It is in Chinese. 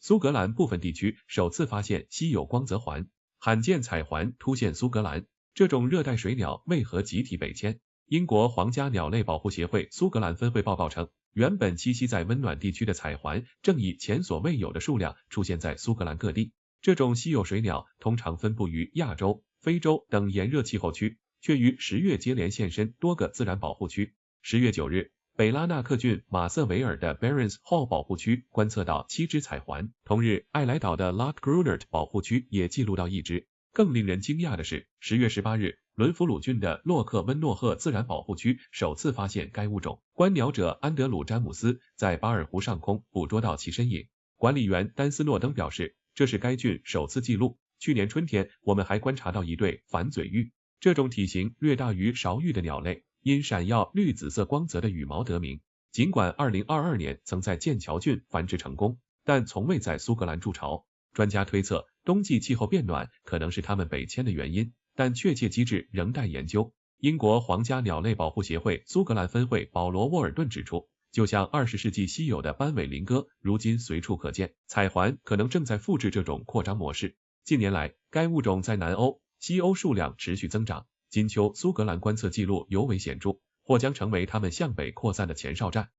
苏格兰部分地区首次发现稀有光泽环，罕见彩环突现苏格兰。这种热带水鸟为何集体北迁？英国皇家鸟类保护协会苏格兰分会报告称，原本栖息在温暖地区的彩环正以前所未有的数量出现在苏格兰各地。这种稀有水鸟通常分布于亚洲、非洲等炎热气候区，却于10月接连现身多个自然保护区。10月9日，北拉纳克郡马瑟维尔的 Barons Hall 保护区观测到7只彩环，同日爱莱岛的 Loch Grunert 保护区也记录到1只。更令人惊讶的是，10月18日，伦弗鲁郡的洛克温诺赫自然保护区首次发现该物种。观鸟者安德鲁·詹姆斯在巴尔湖上空捕捉到其身影。管理员丹斯诺登表示，这是该郡首次记录。去年春天，我们还观察到一对反嘴鹬，这种体型略大于勺鹬的鸟类，因闪耀绿紫色光泽的羽毛得名。尽管2022年曾在剑桥郡繁殖成功，但从未在苏格兰筑巢。专家推测，冬季气候变暖可能是它们北迁的原因，但确切机制仍待研究。英国皇家鸟类保护协会苏格兰分会保罗·沃尔顿指出，就像20世纪稀有的斑尾林鸽，如今随处可见，彩环可能正在复制这种扩张模式。近年来，该物种在南欧、西欧数量持续增长，金秋苏格兰观测记录尤为显著，或将成为它们向北扩散的前哨站。